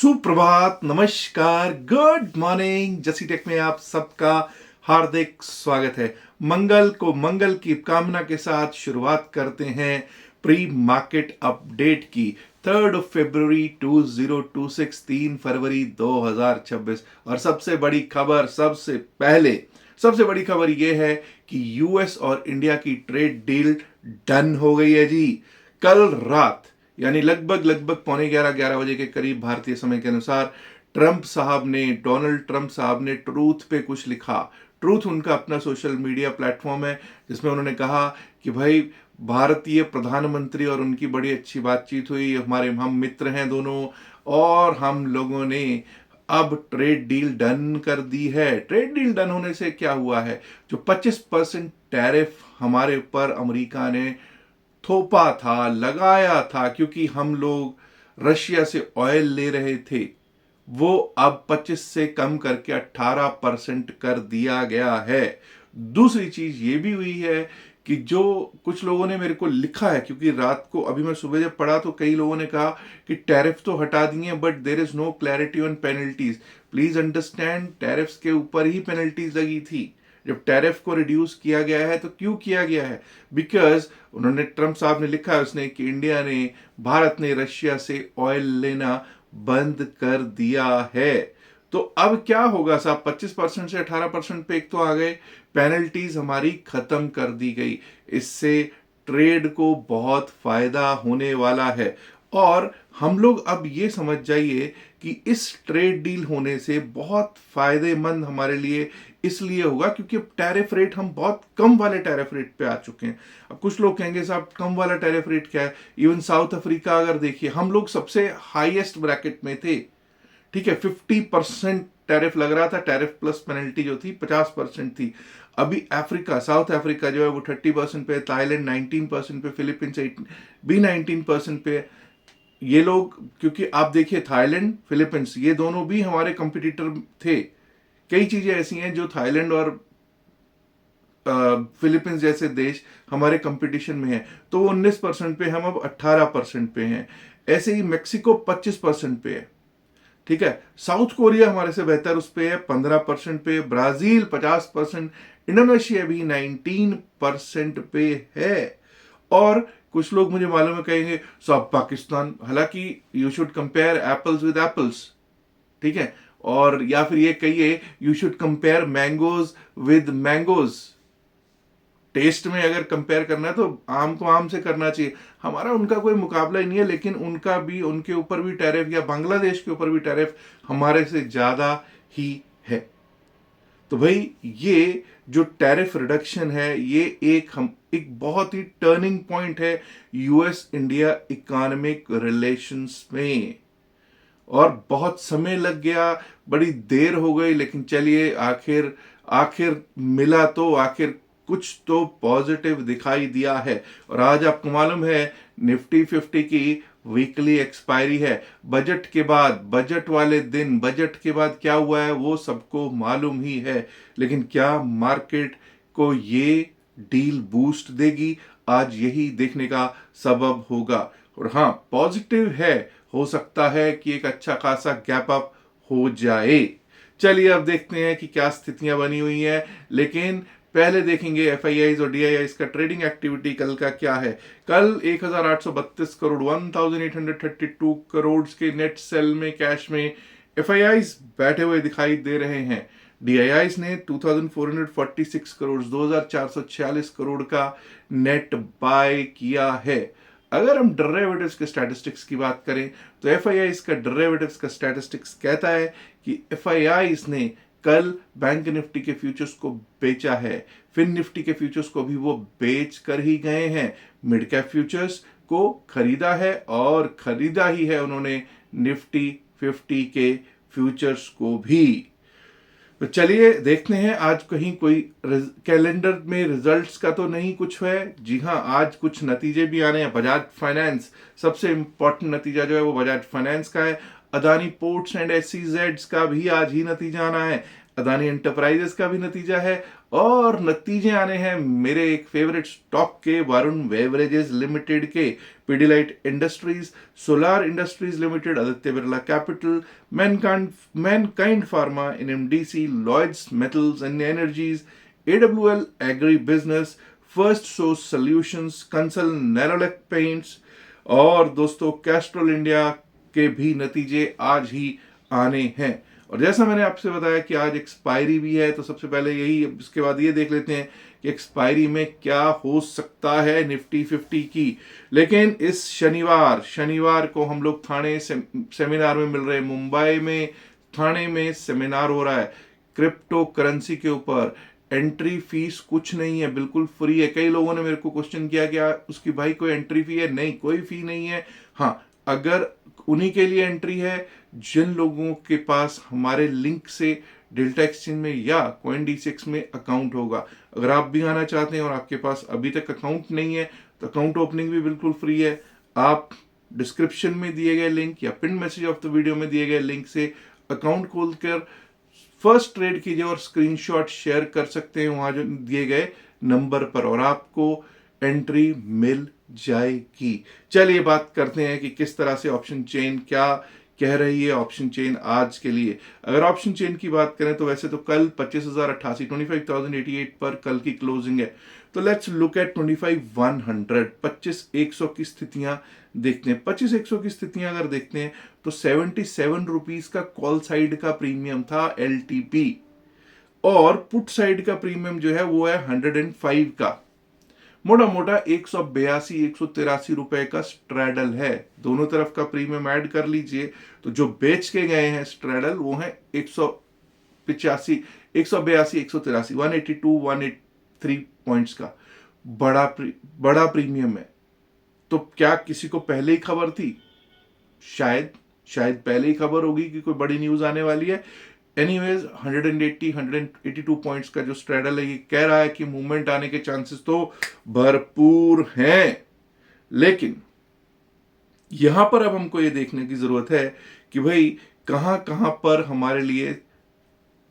सुप्रभात, नमस्कार, good morning. जसी टेक में आप सबका हार्दिक स्वागत है। मंगल को मंगल की कामना के साथ शुरुआत करते हैं प्री मार्केट अपडेट की। 3 फरवरी 2026, 3 फरवरी 2026। और सबसे बड़ी खबर, सबसे बड़ी खबर यह है कि यूएस और इंडिया की ट्रेड डील डन हो गई है जी। कल रात यानी लगभग पौने 11 बजे के करीब भारतीय समय के अनुसार डोनाल्ड ट्रंप साहब ने ट्रूथ पे कुछ लिखा। ट्रूथ उनका अपना सोशल मीडिया प्लेटफॉर्म है जिसमें उन्होंने कहा कि भाई भारतीय प्रधानमंत्री और उनकी बड़ी अच्छी बातचीत हुई, हम मित्र हैं दोनों, और हम लोगों ने अब ट्रेड डील डन कर दी है। ट्रेड डील डन होने से क्या हुआ है, जो 25% टैरिफ हमारे ऊपर अमेरिका ने थोपा था, लगाया था, क्योंकि हम लोग रशिया से ऑयल ले रहे थे, वो अब 25 से कम करके 18% कर दिया गया है। दूसरी चीज ये भी हुई है कि जो कुछ लोगों ने मेरे को लिखा है, क्योंकि रात को अभी मैं सुबह जब पढ़ा तो कई लोगों ने कहा कि टैरिफ तो हटा दिए but there is no clarity on penalties. Please understand, tariffs के ऊपर ही पेनल्टीज लगी थी। जब टैरिफ को रिड्यूस किया गया है तो क्यों किया गया है? बिकॉज उन्होंने, ट्रंप साहब ने लिखा है उसने कि भारत ने रशिया से ऑयल लेना बंद कर दिया है। तो अब क्या होगा साहब, 25% से 18% पे एक तो आ गए, पेनल्टीज हमारी खत्म कर दी गई। इससे ट्रेड को बहुत फायदा होने वाला है। और हम लोग अब ये समझ जाइए कि इस ट्रेड डील होने से बहुत फायदेमंद हमारे लिए इसलिए होगा क्योंकि अब टैरिफ रेट, हम बहुत कम वाले टैरिफ रेट पे आ चुके हैं। अब कुछ लोग कहेंगे साहब कम वाला टैरिफ रेट क्या है? इवन साउथ अफ्रीका अगर देखिए, हम लोग सबसे हाईएस्ट ब्रैकेट में थे, ठीक है। 50% टैरिफ लग रहा था, टैरिफ प्लस पेनल्टी जो थी 50% थी। अभी साउथ अफ्रीका जो है वो 30% पे, थाईलैंड 19% पे, फिलीपींस भी 19% पे। ये लोग, क्योंकि आप देखिए थाईलैंड, फिलीपींस, ये दोनों भी हमारे कंपटीटर थे। कई चीजें ऐसी हैं जो थाईलैंड और फिलीपींस जैसे देश हमारे कंपटीशन में है, तो वो 19% पे, हम अब 18% पे हैं। ऐसे ही मेक्सिको 25% पे है, ठीक है। साउथ कोरिया हमारे से बेहतर उस पे है, 15% पे। ब्राजील 50%, इंडोनेशिया भी 19% पे है। और कुछ लोग मुझे मालूम है कहेंगे सब पाकिस्तान, हालांकि you should compare apples with apples, ठीक है। और या फिर ये कहिए you should compare mangoes with mangoes. Test में अगर कंपेयर करना है तो आम को आम से करना चाहिए। हमारा उनका कोई मुकाबला ही नहीं है, लेकिन उनका भी, उनके ऊपर भी टैरिफ, या बांग्लादेश के ऊपर भी टैरिफ हमारे से ज्यादा ही है। तो भाई ये जो टैरिफ रिडक्शन है, ये एक बहुत ही टर्निंग पॉइंट है यूएस इंडिया इकोनॉमिक रिलेशंस में। और बहुत समय लग गया, बड़ी देर हो गई, लेकिन चलिए आखिर आखिर मिला, तो आखिर कुछ तो पॉजिटिव दिखाई दिया है। और आज आपको मालूम है निफ्टी 50 की वीकली एक्सपायरी है। बजट के बाद, बजट वाले दिन, बजट के बाद क्या हुआ है वो सबको मालूम ही है। लेकिन क्या मार्केट को ये डील बूस्ट देगी, आज यही देखने का सबब होगा। और हाँ, पॉजिटिव है, हो सकता है कि एक अच्छा खासा गैप अप हो जाए। चलिए अब देखते हैं कि क्या स्थितियां बनी हुई हैं, लेकिन पहले देखेंगे एफआईआईज और डीआईआईज का ट्रेडिंग एक्टिविटी कल का क्या है। कल 1832 करोड़ 1832 करोड़ के नेट सेल में, कैश में एफआईआईज बैठे हुए दिखाई दे रहे हैं। डीआईआईज ने 2446 करोड़ 2446 करोड़ का नेट बाय किया है। अगर हम डेरिवेटिव्स के स्टैटिस्टिक्स की बात करें तो एफआईआईज का डेरिवेटिव्स का स्टैटिस्टिक्स कहता है कि एफआईआईज ने कल बैंक निफ्टी के फ्यूचर्स को बेचा है, फिन निफ्टी के फ्यूचर्स को भी वो बेच कर ही गए हैं, मिड कैप फ्यूचर्स को खरीदा है, और खरीदा ही है उन्होंने निफ्टी 50 के फ्यूचर्स को भी। तो चलिए देखते हैं आज कहीं कोई कैलेंडर में रिजल्ट्स का तो नहीं कुछ है। जी हाँ, आज कुछ नतीजे भी आने हैं। बजाज फाइनेंस, सबसे इंपॉर्टेंट नतीजा जो है वो बजाज फाइनेंस का है। अदानी पोर्ट्स एंड एसईजेड्स का भी आज ही नतीजा आना है। अदानी एंटरप्राइजेस का भी नतीजा है, और नतीजे आने हैं मेरे एक फेवरेट स्टॉक के, वरुण बेवरेजेस लिमिटेड के, Pidilite Industries, Solar Industries Limited, Aditya Birla Capital, Mankind Pharma, NMDC, Lloyds Metals and Energies, AWL Agri Business, First Source Solutions, Kansai Nerolac Paints, और दोस्तों कैस्ट्रॉल इंडिया के भी नतीजे आज ही आने हैं। और जैसा मैंने आपसे बताया कि आज एक्सपायरी भी है, तो सबसे पहले यही, इसके बाद ये देख लेते हैं कि एक्सपायरी में क्या हो सकता है निफ्टी 50 की। लेकिन इस शनिवार को हम लोग थाने सेमिनार में मिल रहे हैं। मुंबई में थाने में सेमिनार हो रहा है क्रिप्टो करेंसी के ऊपर। एंट्री फीस कुछ नहीं है, बिल्कुल फ्री है। कई लोगों ने मेरे को क्वेश्चन किया कि उसकी भाई कोई एंट्री फी है? नहीं, कोई फी नहीं है। हाँ, अगर उन्हीं के लिए एंट्री है जिन लोगों के पास हमारे लिंक से डेल्टा एक्सचेंज में या CoinDCX में अकाउंट होगा। अगर आप भी आना चाहते हैं और आपके पास अभी तक अकाउंट नहीं है, तो अकाउंट ओपनिंग भी बिल्कुल फ्री है। आप डिस्क्रिप्शन में दिए गए लिंक या pin message of the video में दिए गए लिंक से अकाउंट खोलकर फर्स्ट ट्रेड कीजिए और स्क्रीनशॉट शेयर कर सकते हैं वहां जो दिए गए नंबर पर, और आपको एंट्री मिल जाएगी। चलिए बात करते हैं कि किस तरह से ऑप्शन चेन क्या कह रही है। ऑप्शन चेन आज के लिए, अगर ऑप्शन चेन की बात करें तो वैसे तो कल 25,088 25,088 पर कल की क्लोजिंग है। तो लेट्स लुक एट 25,100 25,100 की स्थितियां देखते हैं। 25,100 की स्थितियां अगर देखते हैं तो 77 रुपीज का कॉल साइड का प्रीमियम था LTP, और पुट साइड का प्रीमियम जो है वो है 105 का। मोटा मोटा 182-183 रुपए का स्ट्रैडल है। दोनों तरफ का प्रीमियम ऐड कर लीजिए तो जो बेच के गए हैं स्ट्रैडल वो है 182, 183, 183 पॉइंट्स का बड़ा प्रीमियम है। तो क्या किसी को पहले ही खबर थी? शायद पहले ही खबर होगी कि कोई बड़ी न्यूज आने वाली है। एनीवेज 182 पॉइंट्स का जो स्ट्रैडल है ये कह रहा है कि मूवमेंट आने के चांसेस तो भरपूर हैं। लेकिन यहां पर अब हमको ये देखने की जरूरत है कि भाई कहां कहां पर हमारे लिए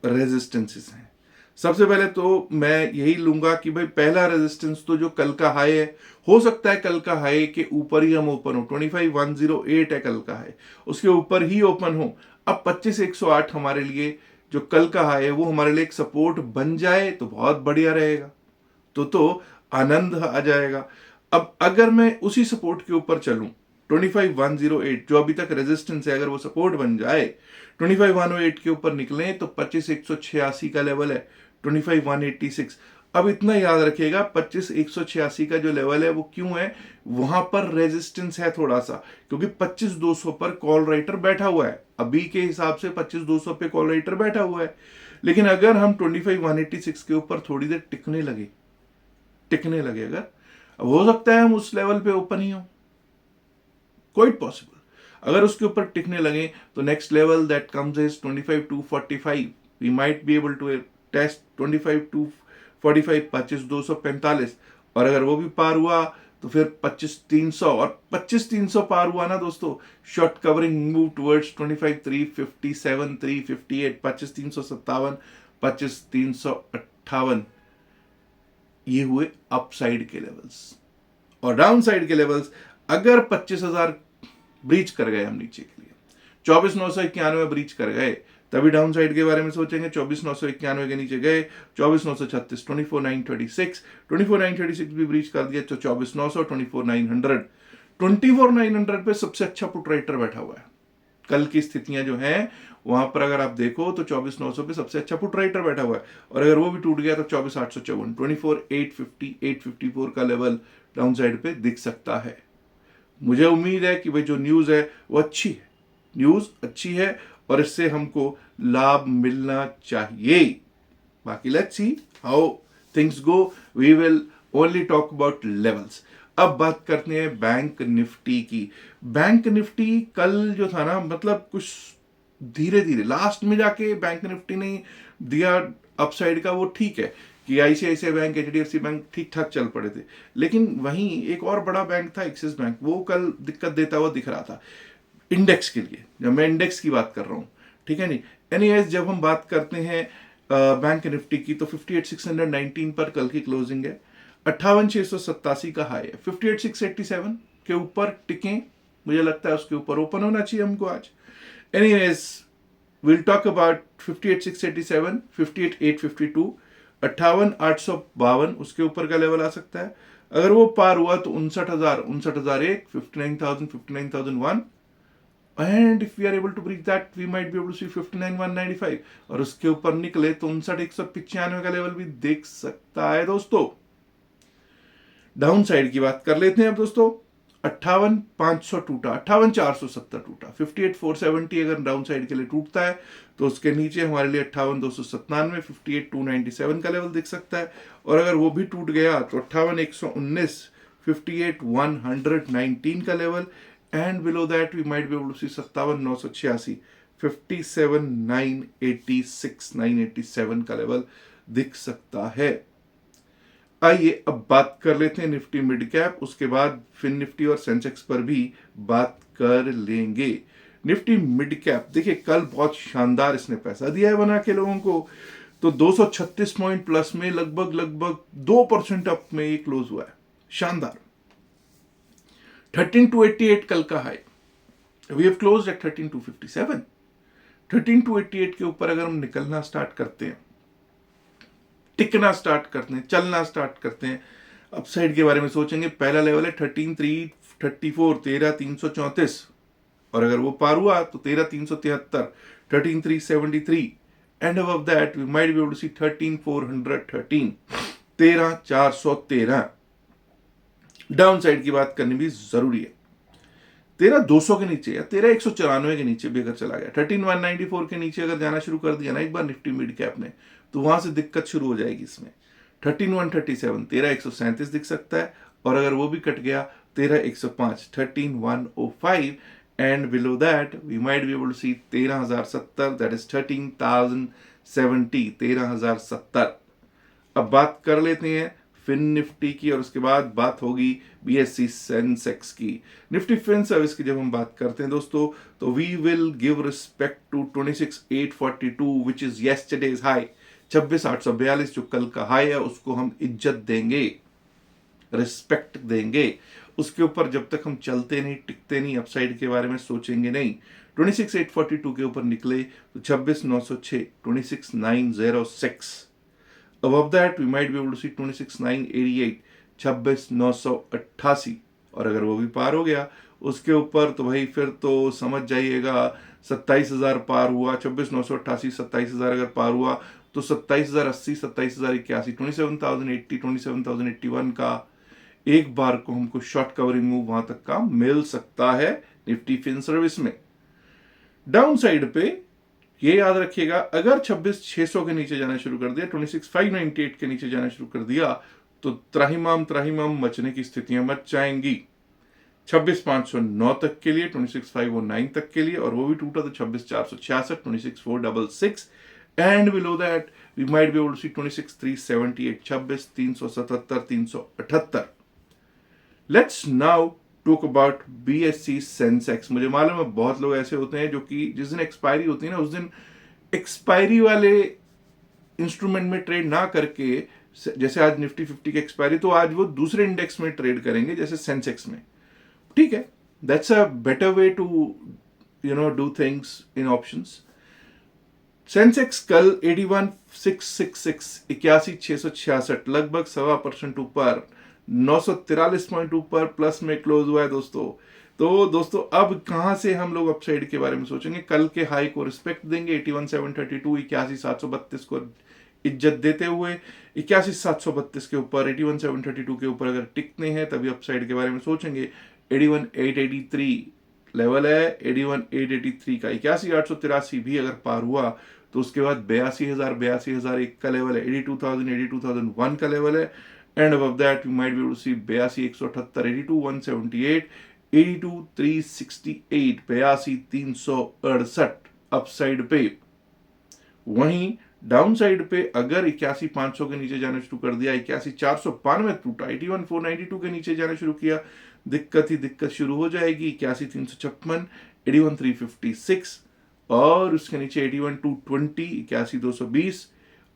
रेजिस्टेंसेस हैं। सबसे पहले तो मैं यही लूंगा कि भाई पहला रेजिस्टेंस तो जो कल का हाई है, हो सकता है कल का हाई के ऊपर ही हम ओपन हो। 25,108 है कल का हाई, उसके ऊपर ही ओपन हो। अब 25,108 हमारे लिए जो कल का हाई है वो हमारे लिए एक सपोर्ट बन जाए तो बहुत बढ़िया रहेगा, तो आनंद आ जाएगा। अब अगर मैं उसी सपोर्ट के ऊपर चलूं 25,108 जो अभी तक रेजिस्टेंस है, अगर वो सपोर्ट बन जाए 25,108 के ऊपर निकलें तो 25,186 का लेवल है 25,186। अब इतना याद रखिएगा 25,186 का जो लेवल है वो क्यों है, वहां पर रेजिस्टेंस है थोड़ा सा, क्योंकि 25,200 पर कॉल राइटर बैठा हुआ है। अभी के हिसाब से 25,200 पे कॉल राइटर बैठा हुआ है। लेकिन अगर हम 25,186 के ऊपर थोड़ी देर टिकने लगे अगर, अब हो सकता है हम उस लेवल पे ओपन ही हो, क्वाइट पॉसिबल। अगर उसके ऊपर टिकने लगे तो next level that comes is 25,245। We might be able to test 25,245, 25,245। और अगर वो भी पार हुआ तो फिर 25,300, और 25,300 पार हुआ ना दोस्तों, शॉर्ट कवरिंग मूव टुवर्ड्स 25,357, 358, 25,357, 25,358। ये हुए अपसाइड के लेवल्स। और डाउन साइड के लेवल्स अगर 25,000 ब्रीच कर गए हम नीचे के लिए, 24,991 ब्रीच कर गए, तभी डाउन साइड के बारे में सोचेंगे। 24,991 के नीचे गए, 24,936, 24,936, 24,936 भी ब्रीच कर दिया तो 24,900, 24,900, 24,900 पे सबसे अच्छा पुट राइटर बैठा हुआ है। कल की स्थितियां जो हैं वहां पर अगर आप देखो तो 24,900 पे सबसे अच्छा पुट राइटर बैठा हुआ है, और अगर वो भी टूट गया तो 24,854, 24,850, 854 का लेवल डाउन साइड पे दिख सकता है। मुझे उम्मीद है कि भाई जो न्यूज है वो अच्छी है, न्यूज अच्छी है और इससे हमको लाभ मिलना चाहिए। बाकी let's see how things go, we will only talk about levels. अब बात करते हैं बैंक निफ्टी की। बैंक निफ्टी कल जो था ना, मतलब कुछ धीरे धीरे लास्ट में जाके बैंक निफ्टी ने दिया अपसाइड का, वो ठीक है कि ICICI बैंक, HDFC बैंक ठीक ठाक चल पड़े थे। लेकिन वहीं एक और बड़ा बैंक था एक्सिस बैंक, वो कल दिक्कत देता हुआ दिख रहा था इंडेक्स के लिए, जब मैं इंडेक्स की बात कर रहा हूं, ठीक है नहीं। एनीवेज जब हम बात करते हैं बैंक निफ्टी की, तो 58,619 पर कल की क्लोजिंग है। 58,687 का हाई है। 58,687 के ऊपर टिकें, मुझे लगता है उसके ऊपर ओपन होना चाहिए हमको आज। एनीवेज, we'll talk about 58,687, 58,852, 58,852 उसके ऊपर का लेवल आ सकता है। अगर वो पार हुआ तो 59,001, 59,000, 59,001, and if we are able to breach that we might be able to see 59,195, और उसके ऊपर निकले तो 59,195 का लेवल भी देख सकता है दोस्तों। डाउन साइड की बात कर लेते हैं अब दोस्तों। 58,500 टूटा, 58,470 टूटा, 58,470 अगर डाउन साइड के लिए टूटता है तो उसके नीचे हमारे लिए 58,297, 58,297 का लेवल दिख सकता है। और अगर वो भी टूट गया तो 58,119, 58,119 का level, and below that we might be able to see 57,986, 57,986, 987 का लेवल दिख सकता है। आइए अब बात कर लेते हैं निफ्टी मिड कैप, उसके बाद फिन निफ्टी और सेंसेक्स पर भी बात कर लेंगे। निफ्टी मिड कैप देखिए, कल बहुत शानदार इसने पैसा दिया है बना के लोगों को। तो 236 पॉइंट प्लस में लगभग 2% अप में ये क्लोज हुआ है, शानदार। 13,288 कल का high, we have closed at 13,257। 13,288 के ऊपर अगर हम निकलना स्टार्ट करते हैं, टिकना स्टार्ट करते हैं, चलना स्टार्ट करते हैं, अपसाइड के बारे में सोचेंगे। पहला लेवल है 13,334, 13,334, और अगर वो पार हुआ तो 13,373, 13,373, and above that we might be able to see 13,413, 13,413। Downside की बात करनी भी जरूरी है। 13,200 के नीचे या 13,194 के नीचे भी अगर चला गया, 13,194 के नीचे अगर जाना शुरू कर दिया ना एक बार निफ्टी मिड कैप ने, तो वहां से दिक्कत शुरू हो जाएगी इसमें। 13,137, 13,137 दिख सकता है, और अगर वो भी कट गया 13,105, 13,105, and below that we might be able to see 13,070, that is 13,070, 13,070। अब बात कर लेते हैं फिन निफ्टी की, और उसके बाद बात होगी बीएससी सेंसेक्स की। निफ्टी फिन सर्विस की जब हम बात करते हैं दोस्तों, तो we will give respect to 26,842 which is yesterday's high. 26,842 जो कल का हाई है, उसको हम इज्जत देंगे, रिस्पेक्ट देंगे। उसके ऊपर जब तक हम चलते नहीं, टिकते नहीं, अपसाइड के बारे में सोचेंगे नहीं। 26,842 के ऊपर निकले तो 26,906, 26,906। Above that we might be able to see 26,988, 26,988, और अगर वो भी पार हो गया उसके ऊपर तो भाई फिर तो समझ जाइएगा 27,000 पार हुआ। 26,988, 27,000 अगर पार हुआ तो 27,080, 27,081, 27,080, 27,081 का एक बार को हमको शॉर्ट कवरिंग मूव वहां तक का मिल सकता है निफ्टी फिन सर्विस में। डाउन साइड पे ये याद रखिएगा, अगर 26,600 के नीचे जाना शुरू कर दिया, 26,598 के नीचे जाना शुरू कर दिया, तो त्राहिमाम मचने की स्थितियां मच जाएंगी। 26,509 तक के लिए, 26,509 तक के लिए, और वो भी टूटा तो 26,466, 26,466, and below that we might be able to see 26,378, 26,377, 378। Let's now talk about BSE Sensex. मुझे मालूम है बहुत लोग ऐसे होते हैं जो कि जिस दिन एक्सपायरी होती है ना, उस दिन एक्सपायरी वाले इंस्ट्रूमेंट में ट्रेड ना करके, जैसे आज निफ्टी 50 की एक्सपायरी, तो आज वो दूसरे इंडेक्स में ट्रेड करेंगे जैसे सेंसेक्स में। ठीक है, that's a better way to do things in options. Sensex कल 81,666, 81,666, लगभग 1.25% ऊपर, 943 पॉइंट ऊपर प्लस में क्लोज हुआ है दोस्तों। तो दोस्तों अब कहां से हम लोग अपसाइड के बारे में सोचेंगे? कल के हाई को रिस्पेक्ट देंगे, 81,732, 81,732 को इज्जत देते हुए 81,732 के ऊपर, 81,732 के ऊपर अगर टिकते हैं तभी अपसाइड के बारे में सोचेंगे। 81,883 लेवल है, 81,883 का 81,883 भी अगर पार हुआ तो उसके बाद 82,001 का लेवल है, 82,001 का लेवल है, and above that you might be able to see 82,178, 82,178, 82,368, 82,368 upside पे। वहीं डाउन साइड पे अगर 81,500 के नीचे जाना शुरू कर दिया, 81,492 टूटा, 81,492 के नीचे जाना शुरू किया, दिक्कत ही दिक्कत शुरू हो जाएगी। 81,356, 81,356, और उसके नीचे 81,220, 81,220,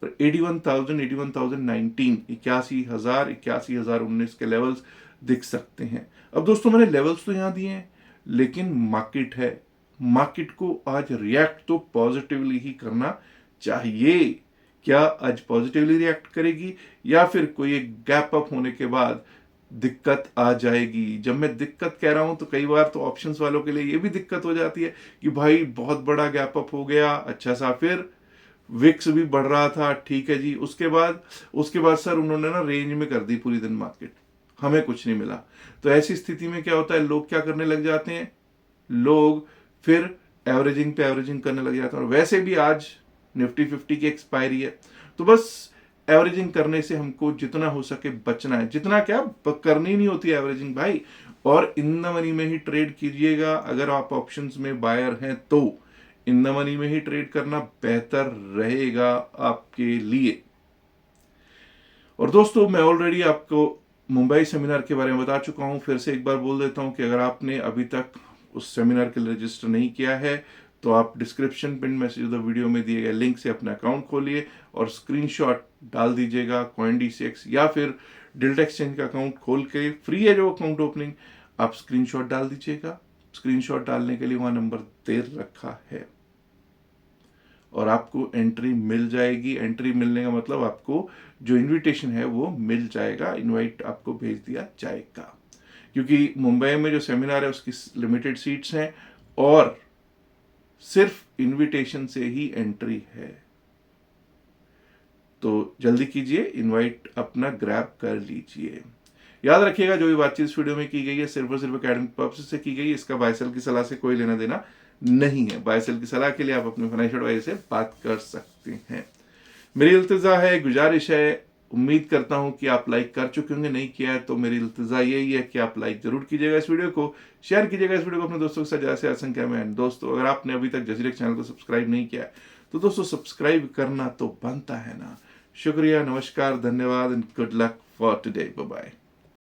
पर 81,000, 81,019, 81,019 के लेवल्स दिख सकते हैं। अब दोस्तों मैंने लेवल्स तो यहाँ दिए हैं, लेकिन मार्केट है, मार्केट को आज रिएक्ट तो पॉजिटिवली ही करना चाहिए। क्या आज पॉजिटिवली रिएक्ट करेगी या फिर कोई एक गैप अप होने के बाद दिक्कत आ जाएगी? जब मैं दिक्कत कह रहा हूं तो कई बार तो ऑप्शंस वालों के लिए ये भी दिक्कत हो जाती है कि भाई बहुत बड़ा गैप अप हो गया, अच्छा सा, फिर विक्स भी बढ़ रहा था, ठीक है जी, उसके बाद सर उन्होंने ना रेंज में कर दी पूरी दिन मार्केट, हमें कुछ नहीं मिला। तो ऐसी स्थिति में क्या होता है, लोग क्या करने लग जाते हैं, लोग फिर एवरेजिंग पे एवरेजिंग करने लग जाते हैं। और वैसे भी आज निफ्टी 50 की एक्सपायरी है, तो बस एवरेजिंग करने से हमको जितना हो सके बचना है। जितना क्या करनी नहीं होती एवरेजिंग भाई, और इन द मनी में ही ट्रेड कीजिएगा। अगर आप ऑप्शंस में बायर हैं तो इन द मनी में ही ट्रेड करना बेहतर रहेगा आपके लिए। और दोस्तों मैं ऑलरेडी आपको मुंबई सेमिनार के बारे में बता चुका हूं, फिर से एक बार बोल देता हूं कि अगर आपने अभी तक उस सेमिनार के लिए रजिस्टर नहीं किया है तो आप description pin message the video में दिए गए लिंक से अपना अकाउंट खोलिए और स्क्रीनशॉट डाल दीजिएगा CoinDCX या फिर डेल्टा एक्सचेंज का अकाउंट खोल के, फ्री है जो अकाउंट ओपनिंग, आप स्क्रीनशॉट डाल दीजिएगा। स्क्रीनशॉट डालने के लिए वहां नंबर दे रखा है और आपको एंट्री मिल जाएगी। एंट्री मिलने का मतलब आपको जो इनविटेशन है वो मिल जाएगा, इनवाइट आपको भेज दिया जाएगा। क्योंकि मुंबई में जो सेमिनार है उसकी लिमिटेड सीट्स हैं और सिर्फ इनविटेशन से ही एंट्री है, तो जल्दी कीजिए, इनवाइट अपना ग्रैब कर लीजिए। याद रखिएगा जो भी बातचीत इस वीडियो में की गई है सिर्फ और सिर्फ एकेडमिक पर्पस से की गई है, इसका बाय सेल की सलाह से कोई लेना देना नहीं है। बाय सेल की सलाह के लिए आप अपने फाइनेंशियल एडवाइजर से बात कर सकते हैं। मेरी इल्तिजा है, गुजारिश है, उम्मीद करता हूं कि आप लाइक कर चुके होंगे, नहीं किया है तो मेरी इल्तिजा यही है कि आप लाइक जरूर कीजिएगा इस वीडियो को, शेयर कीजिएगा इस वीडियो को अपने दोस्तों के साथ ज़्यादा से ज़्यादा संख्या में। दोस्तों अगर आपने अभी तक जजीरेक्स चैनल को सब्सक्राइब नहीं किया है तो दोस्तों सब्सक्राइब करना तो बनता है ना। शुक्रिया, नमस्कार, धन्यवाद and good luck for today, bye bye.